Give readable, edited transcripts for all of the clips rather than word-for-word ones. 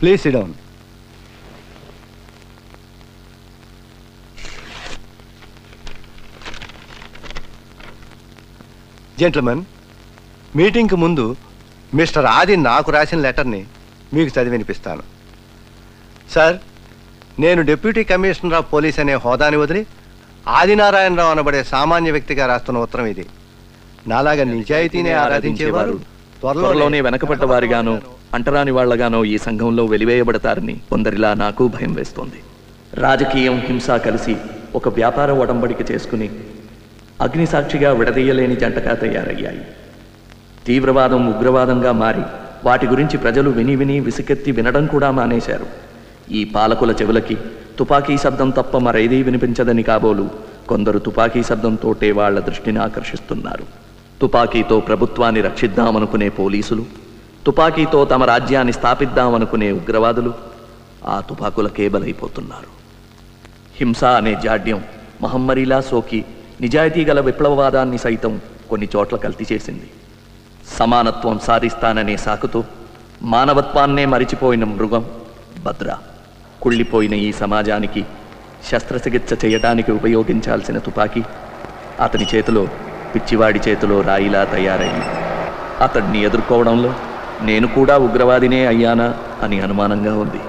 Please SIT down. Gentlemen, మీటింగ్కి ముందు mister ఆది నాకు రాసిన లెటర్ని మీకు చదివి వినిపిస్తాను. సార్, నేను డిప్యూటీ కమిషనర్ ఆఫ్ పోలీస్ అనే హోదాని వదిలి ఆదినారాయణరావు అనబడే సామాన్య వ్యక్తిగా రాస్తున్న ఉత్తరం ఇది. నాలాగా నిజాయితీనే ఆరాధించేవారు త్వరలోనే వెనకబడ్డ వారిగానో అంటరాని వాళ్లగానో ఈ సంఘంలో వెలివేయబడతారని కొందరిలా నాకు భయం వేస్తోంది. రాజకీయం, హింస కలిసి ఒక వ్యాపార ఒడంబడిక చేసుకుని అగ్నిసాక్షిగా విడదీయలేని జంటగా తయారయ్యాయి. తీవ్రవాదం ఉగ్రవాదంగా మారి వాటి గురించి ప్రజలు విని విని విసుకెత్తి వినడం కూడా మానేశారు. ఈ పాలకుల చెవులకి తుపాకీ శబ్దం తప్ప మరేదీ వినిపించదని కాబోలు కొందరు తుపాకీ శబ్దంతోటే వాళ్ల దృష్టిని ఆకర్షిస్తున్నారు. తుపాకీతో ప్రభుత్వాన్ని రక్షిద్దామనుకునే పోలీసులు, తుపాకీతో తమ రాజ్యాన్ని స్థాపిద్దామనుకునే ఉగ్రవాదులు ఆ తుపాకులకే బలైపోతున్నారు. హింస అనే జాడ్యం మహమ్మరీలా సోకి నిజాయితీ గల విప్లవవాదాన్ని సైతం కొన్ని చోట్ల కల్తీ చేసింది. సమానత్వం సాధిస్తాననే సాకుతో మానవత్వాన్నే మరిచిపోయిన మృగం భద్ర కుళ్ళిపోయిన ఈ సమాజానికి శస్త్రచికిత్స చేయడానికి ఉపయోగించాల్సిన తుపాకీ అతని చేతిలో పిచ్చివాడి చేతిలో రాయిలా తయారయ్యి అతడిని ఎదుర్కోవడంలో నేను కూడా ఉగ్రవాదినే అయ్యానా అని అనుమానంగా ఉంది.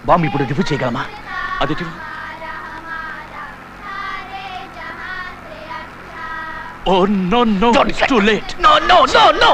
బాంబు ఇప్పుడు డిఫ్యూజ్ చేయగలమా? అది oh no no, it's too late. No no no no.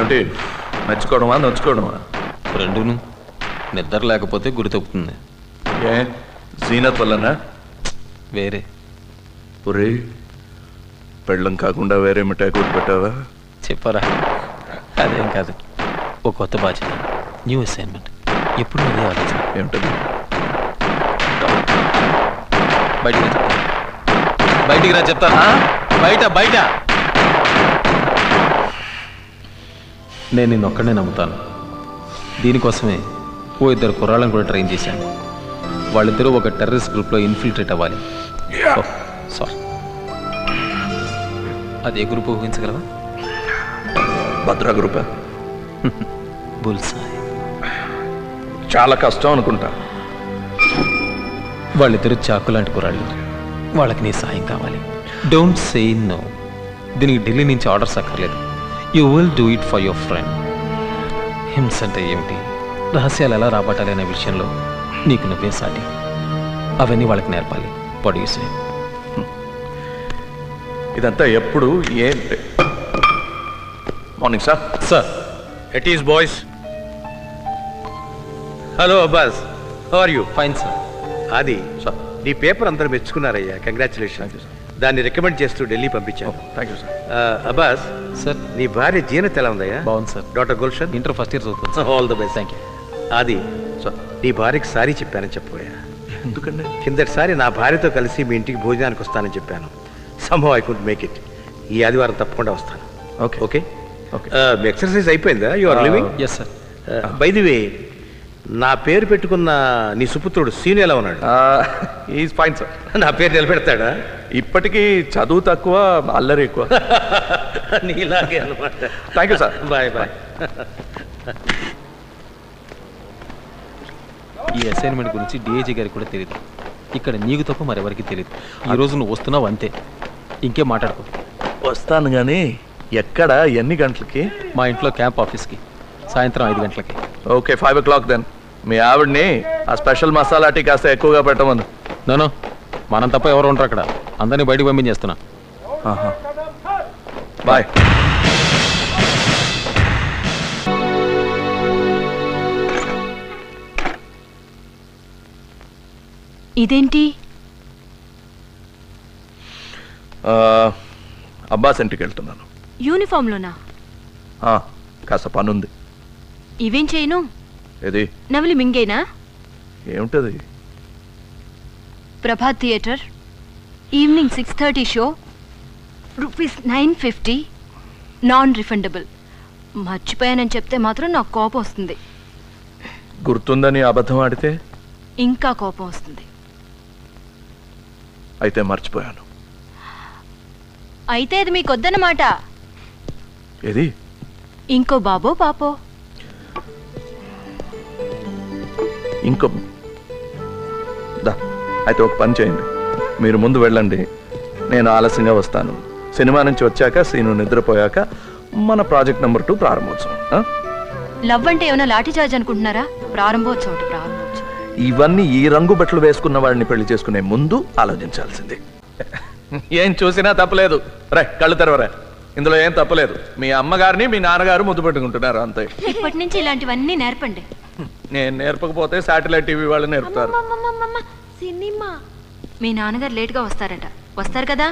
ఏమిటి నచ్చుకోవడమా నచ్చుకోవడమా? రెండును. నిద్ర లేకపోతే గురి తప్పుతుంది. ఏ జీనత్ వల్లనా? వేరే. ఒరే పెళ్ళం కాకుండా వేరే మిఠాయి కూర పెట్టావా? చెప్పరా? అదేం కాదు, ఒక కొత్త బాధ్యత, న్యూ అసైన్మెంట్. ఎప్పుడు అదే ఆలోచన. ఏమిటది? బయటికి రా చెప్తానా? బయట బయట. నేను నిన్నొక్కడే నమ్ముతాను. దీనికోసమే ఓ ఇద్దరు కుర్రాళ్ళని కూడా ట్రైన్ చేశాను. వాళ్ళిద్దరూ ఒక టెర్రరిస్ట్ గ్రూప్లో ఇన్ఫిల్ట్రేట్ అవ్వాలి. సారీ, అదే గ్రూప్ ఊహించగలవా? భద్రా గ్రూపా? బుల్సాయ్. చాలా కష్టం అనుకుంటా. వాళ్ళిద్దరు చాకు లాంటి కుర్రాళ్ళు. వాళ్ళకి నీ సాయం కావాలి. Don't say no. దీనికి ఢిల్లీ నుంచి ఆర్డర్స్ అక్కర్లేదు. You will do it for your friend. హింస అంటే ఏమిటి, రహస్యాలు ఎలా రాబట్టాలి అనే విషయంలో నీకు నువ్వే సాటి. అవన్నీ వాళ్ళకి నేర్పాలి. పొడిసే. ఇదంతా ఎప్పుడు ఏంటి? Morning sir. Sir. It is boys. Hello Abbas, how are you? Fine sir. అది సార్. నీ పేపర్ అందరూ మెచ్చుకున్నారయ్యా, కంగ్రాచులేషన్. దాన్ని రికమెండ్ చేస్తూ ఢిల్లీ పంపించాను. Thank you sir. Abbas, sir. నీ భార్య జీనత్ ఎలా ఉందయ్యా? బాగుంది sir. Doctor Gulshan inter first year చదువుతుంది. All the best. Thank you. అది సార్. నీ భార్యకి సారీ చెప్పానని చెప్పబోయా. ఎందుకండి? కిందటిసారి నా భార్యతో కలిసి మీ ఇంటికి భోజనానికి వస్తానని చెప్పాను. Sambhav I could make it. ఈ ఆదివారం తప్పకుండా వస్తాను. Okay okay. ఓకే. మీ ఎక్సర్సైజ్ అయిపోయిందా? You are living? Yes sir. By the way, నా పేరు పెట్టుకున్న నీ సుపుత్రుడు సీను ఎలా ఉన్నాడు? Is fine sir. నా పేరు నిలబెడతాడా? ఇప్పటికీ చదువు తక్కువ, అల్లరి ఎక్కువ. నీలాగే అనమాట. Thank you sir. Bye bye. ఈ అసైన్మెంట్ గురించి డిఐజీ గారికి కూడా తెలియదు. ఇక్కడ నీకు తప్ప మరెవరికి తెలియదు. ఈ రోజు నువ్వు వస్తున్నావు అంతే, ఇంకేం మాట్లాడుకో. వస్తాను కానీ ఎక్కడ, ఎన్ని గంటలకి? మా ఇంట్లో క్యాంప్ ఆఫీస్కి సాయంత్రం 5 గంటలకి. Okay, 5 o'clock then. మీ ఆవిడ్ని ఆ స్పెషల్ మసాలా టీ కాస్త ఎక్కువగా పెట్టమను. నో, మనం తప్ప ఎవరు ఉంటారు అక్కడ. అందరినీ బయటకు పంపించేస్తున్నా. బాయ్. ఇదేంటి? అబ్బాస్ ఇంటికి వెళ్తున్నాను. యూనిఫామ్లోనా? కాస్త పనుంది. ఇవేం చేయను? ఏది? నవలి మింగేనా? ఏమిటది? Prabhat theatre, evening 6:30 show, ₹950, non refundable. మర్చిపోయానని చెప్తే మాత్రం నాకు కోపం వస్తుంది. గుర్తుందని అబద్ధం ఆడితే ఇంకా కోపం వస్తుంది. అయితే మర్చిపోయాను. అయితే అది మీకు వద్దన్నమాట. ఏది? ఇంకో బాబో పాపో? ఇంకో దా. అయితే ఒక పని చేయండి, మీరు ముందు వెళ్ళండి, నేను ఆలస్యంగా వస్తాను. సినిమా నుంచి వచ్చాక, సీను నిద్రపోయాక మన ప్రాజెక్ట్ నెంబర్ 2 ప్రారంభోత్సవం. లవ్ అంటే ఏమైనా లాఠీ చార్జ్ అనుకుంటున్నారా? ప్రారంభోత్సవం. ఇవన్నీ ఈ రంగు బట్టలు వేసుకున్న వాడిని పెళ్లి చేసుకునే ముందు ఆలోచించాల్సింది. ఏం చూసినా తప్పలేదు. రే, కళ్ళు తెరవరా. ఇందులో ఏం తప్పలేదు. మీ అమ్మగారిని మీ నాన్నగారు ముద్దు పెట్టుకుంటున్నారు అంతే. ఇప్పటి నుంచి ఇలాంటివన్నీ నేర్పండి. నేను నేర్పకపోతే శాటిలైట్ టీవీ వాళ్ళు నేర్పుతారు. సినిమా. మీ నాన్నగారు లేట్గా వస్తారట. వస్తారు కదా?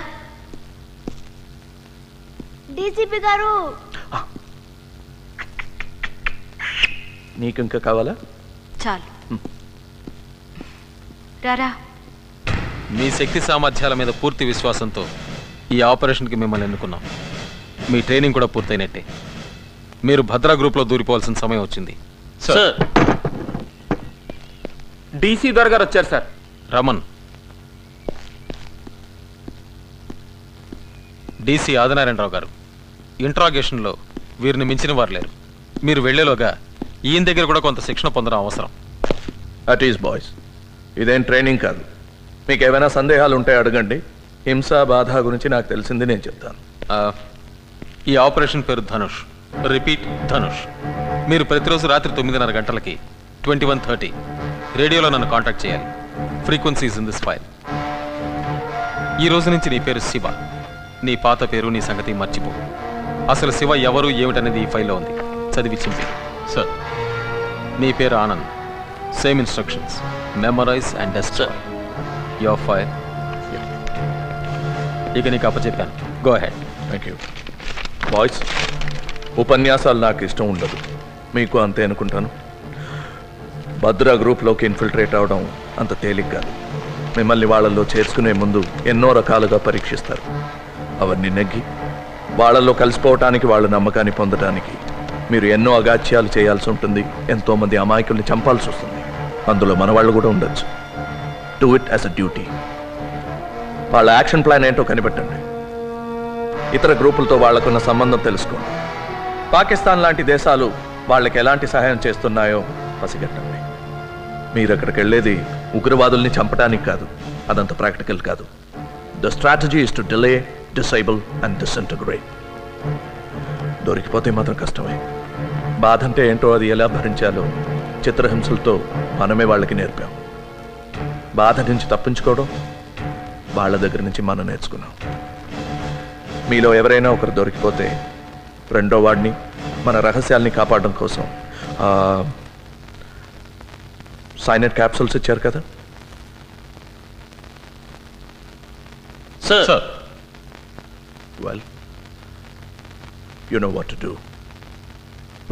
డీసీపీ గారు. నీకు ఇంకా కావాలా? చాలు. రారా. మీ శక్తి సామర్థ్యాల మీద పూర్తి విశ్వాసంతో ఈ ఆపరేషన్కి మిమ్మల్ని ఎన్నుకున్నాం. మీ ట్రైనింగ్ కూడా పూర్తయినట్టే. మీరు భద్రా గ్రూప్లో దూరిపోవాల్సిన సమయం వచ్చింది. సార్, డీసీ దొర గారు వచ్చారు సార్. రమన్. డీసీ ఆదినారాయణరావు గారు. ఇంట్రాగేషన్లో వీరిని మించిన వారు లేరు. మీరు వెళ్లేలోగా ఈయన దగ్గర కూడా కొంత శిక్షణ పొందడం అవసరం. అట్ ఈస్ బాయ్స్, ఇదేం ట్రైనింగ్ కాదు. మీకు ఏమైనా సందేహాలు ఉంటే అడగండి. హింస బాధ గురించి నాకు తెలిసింది నేను చెప్తాను. ఈ ఆపరేషన్ పేరు ధనుష్. రిపీట్, ధనుష్. మీరు ప్రతిరోజు రాత్రి 9:30 గంటలకి 21:30 రేడియోలో నన్ను కాంటాక్ట్ చేయాలి. Frequencies in this file. ఈ రోజు నుంచి నీ పేరు శివ. నీ పాత పేరు, నీ సంగతి మర్చిపో. అసలు శివ ఎవరు ఏమిటనేది ఈ ఫైల్లో ఉంది. చదివి చింపి. సార్, నీ పేరు Anand. Same instructions. Memorise and destroy. Your fire. ఇక నీకు అప్పచెప్పాను. Go ahead. Thank you. Boys, ఉపన్యాసాలు నాకు ఇష్టం ఉండదు, మీకు అంతే అనుకుంటాను. భద్రా గ్రూప్లోకి ఇన్ఫిల్ట్రేట్ అవడం అంత తేలిక కాదు. మిమ్మల్ని వాళ్ళల్లో చేర్చుకునే ముందు ఎన్నో రకాలుగా పరీక్షిస్తారు. అవన్నీ నెగ్గి వాళ్ళల్లో కలిసిపోవటానికి, వాళ్ళ నమ్మకాన్ని పొందడానికి మీరు ఎన్నో అగాత్యాలు చేయాల్సి ఉంటుంది. ఎంతోమంది అమాయకుల్ని చంపాల్సి వస్తుంది. అందులో మన వాళ్ళు కూడా ఉండొచ్చు. Do it as a duty. వాళ్ళ యాక్షన్ ప్లాన్ ఏంటో కనిపెట్టండి. ఇతర గ్రూపులతో వాళ్లకున్న సంబంధం తెలుసుకోండి. పాకిస్తాన్ లాంటి దేశాలు వాళ్ళకి ఎలాంటి సహాయం చేస్తున్నాయో పసిగట్టండి. మీరు అక్కడికి వెళ్ళేది ఉగ్రవాదుల్ని చంపడానికి కాదు. అదంత ప్రాక్టికల్ కాదు. The strategy is to delay, disable and disintegrate. దొరికిపోతే మాత్రం కష్టమే. బాధ అంటే ఏంటో, అది ఎలా భరించాలో చిత్రహింసలతో మనమే వాళ్ళకి నేర్పాం. బాధ నుంచి తప్పించుకోవడం వాళ్ళ దగ్గర నుంచి మనం నేర్చుకున్నాం. మీలో ఎవరైనా ఒకరు దొరికిపోతే రెండో వాడిని, మన రహస్యాల్ని కాపాడడం కోసం సైనైడ్ క్యాప్సూల్స్ ఇచ్చారు కదా. Sir, well, you know what to do.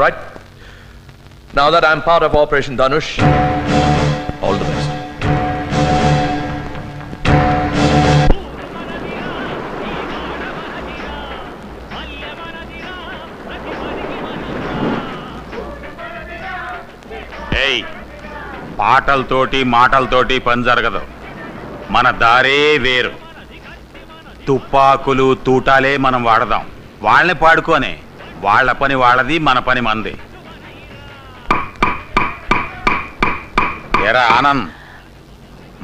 Right? Now that I'm part of Operation Dhanush, all the best. ఏయ్, పాటలతోటి మాటలతోటి పని జరగదు. మన దారే వేరు. తుపాకులు తూటాలే మనం వాడదాం. వాళ్ళని పాడుకోనే. వాళ్ళ పని వాళ్ళది, మన పని మనది. ఎరా ఆనంద్,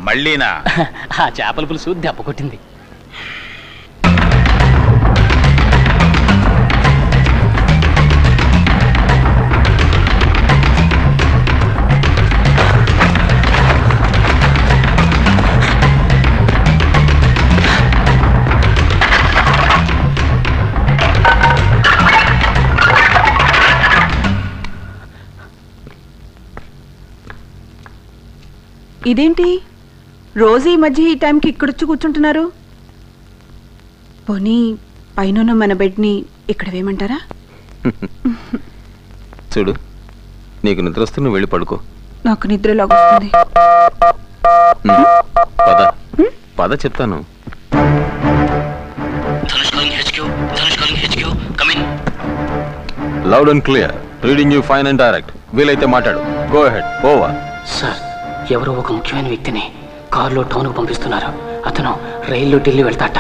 మళ్ళీనా? ఆ చేపల పులుసు దెబ్బ కొట్టింది. ఇదేంటి రోజు ఈ మధ్య ఈ టైంకి ఇక్కడొచ్చి కూర్చుంటున్నారు? పోనీ పైన మన బెడ్ని ఇక్కడ వేయమంటారా? చూడు, నీకు నిద్ర వస్తే నువ్వు వెళ్ళి పడుకో. నాకు నిద్ర లాగొస్తుంది. పద పద చెప్తాను. Loud and clear. Reading you fine and direct. వీలైతే మాట్లాడు. Go ahead. ఓవర్. సార్, ఎవరో ఒక ముఖ్యమైన వ్యక్తిని కారులో టౌన్కు పంపిస్తున్నారు. అతను రైల్లో ఢిల్లీ వెళ్తాట.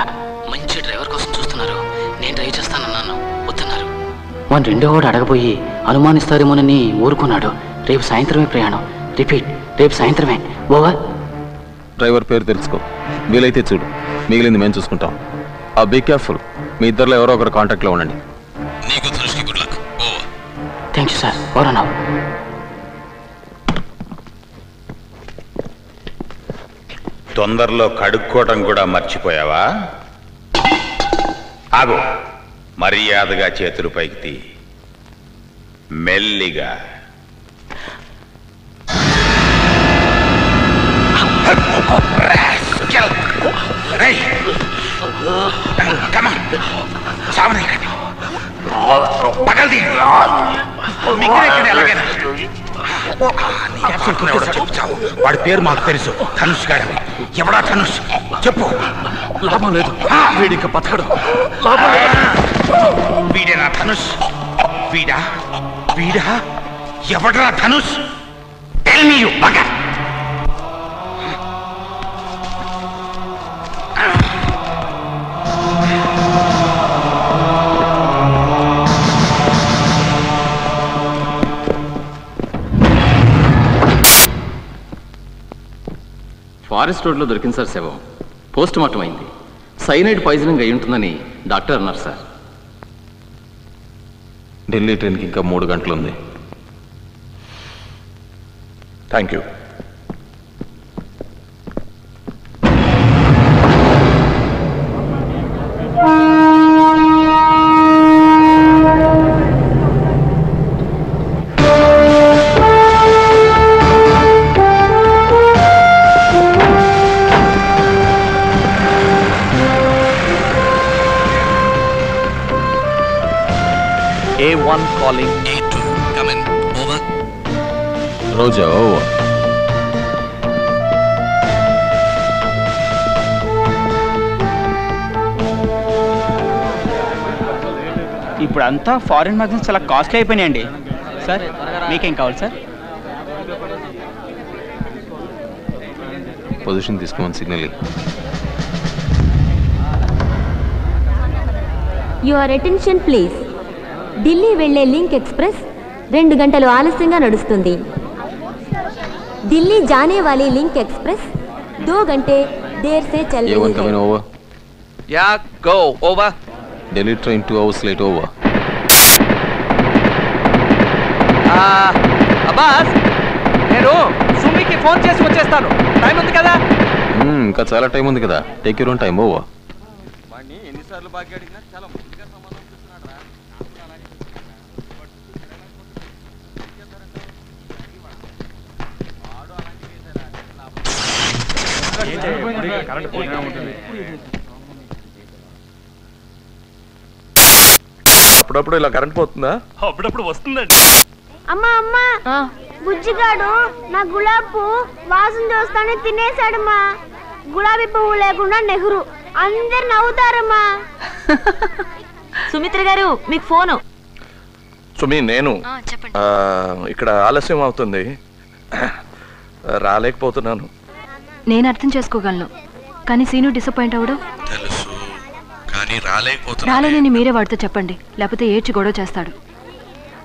మంచి డ్రైవర్ కోసం చూస్తున్నారు. నేను డ్రైవ్ చేస్తానన్నాను, వద్దన్నారు. వాడు రెండో వాడు అడగబోయి అనుమానిస్తారేమోనని ఊరుకున్నాడు. రేపు సాయంత్రమే ప్రయాణం. రిపీట్, రేపు సాయంత్రమే. ఓవర్. డ్రైవర్ పేరు తెలుసుకో. వీలైతే చూడు. మిగిలింది మేము చూసుకుంటాం. Be careful. మీ ఇద్దరిలో ఎవరో ఒకరు కాంటాక్ట్లో ఉండండి. నీకు ధనుష్కి good luck. Over. Thank you sir. Over now. తొందరలో కడుక్కోవటం కూడా మర్చిపోయావా? ఆగు. మర్యాదగా చేతులు పైకి తీ. మెల్లిగా. వాడి పేరు మాకు తెలుసు. ధనుష్ గాడని. ఎవడా ధనుష్? చెప్పు. లాభం లేదు, వీడికి బతకడు. వీడేనా ధనుష్? వీడా? వీడా? ఎవడరా Dhanush? Tell me you bugger. Forest రోడ్లో దొరికింది సార్ శవం. పోస్ట్ మార్టం అయింది. సైనైడ్ పాయిజనింగ్ అయి ఉంటుందని డాక్టర్ అన్నారు సార్. ఢిల్లీ ట్రైన్కి ఇంకా 3 గంటలు ఉంది. Thank you. A1 calling A2. Come in. Over. Roja over. ఇప్పుడు అంతా ఫారిన్ మ్యాగజైన్స్ చాలా కాస్ట్లీ అయిపోయినాయండి. సార్ మీకేం కావాలి సార్? పొజిషన్ తీసుకోమని signal. Your attention please. Delhi వెళ్లే లింక్ ఎక్స్ప్రెస్ 2 గంటలు ఆలస్యంగా నడుస్తుంది. ఢిల్లీ జానే వాली లింక్ ఎక్స్ప్రెస్ 2 घंटे देर से चल रही है. Coming over. या go over. Delhi train 2 hours late over. Abbas, నేను సుమికి ఫోన్ చేసి వచ్చేస్తాను. టైం ఉంది కదా? ఇంకా చాలా టైం ఉంది కదా. Take your own time. Over. ఎన్నిసార్లు బాగా అడిగినా చాలా ముందుగా సమాధానం చెప్తున్నాడు రా. అప్పుడప్పుడు ఇలా కరెంట్ పోతుందా? అప్పుడప్పుడు వస్తుందండి. అమ్మా అమ్మా, బుజ్జిగాడు నా గులాబీ పువ్వు వాసన చూస్తానే తినేశాడమ్మా. గులాబీ పువ్వు లేకుండా నెహ్రూ. అందరు నవ్వుతారమ్మా. సుమిత్ర గారు మీకు ఫోను. సుమి, నేను ఇక్కడ ఆలస్యం అవుతుంది, రాలేకపోతున్నాను. నేను అర్థం చేసుకోగలను, కానీ సీను డిసప్పాయింట్ అవడం తెలుసు, కానీ రాలేకపోతున్నా. రాలేనని మీరే వాడితో చెప్పండి, లేకపోతే ఏడ్చి గొడవ చేస్తాడు.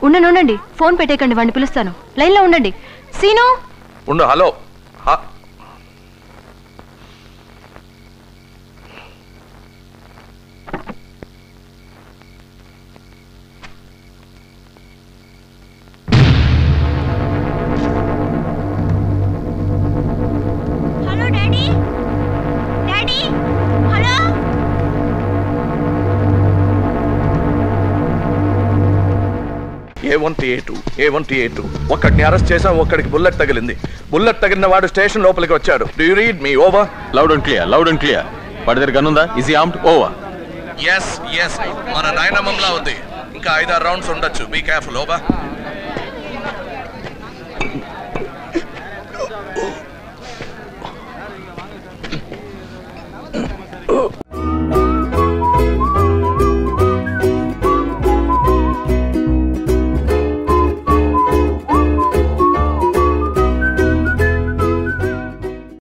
ఉండండి, ఫోన్ పెట్టేకండి, వాడిని పిలుస్తాను. లైన్లో ఉండండి. సీను ఉండు. Hello. Hello daddy, daddy, hello. A1 ఒక్కడిని అరెస్ట్ చేసాం, ఒక్కడికి బుల్లెట్ తగిలింది. బుల్లెట్ తగిలిన వాడు స్టేషన్ లోపలికి వచ్చాడు. Do you read me? Over. Loud and clear. Loud and clear. వాడి దగ్గర గన్ ఉందా? Easy armed. ఓవర్. ఎస్ మన నాయనమ్మంలా ఉంది. ఇంకా 5-6 రౌండ్స్ ఉండొచ్చు. Be careful. ఓవర్.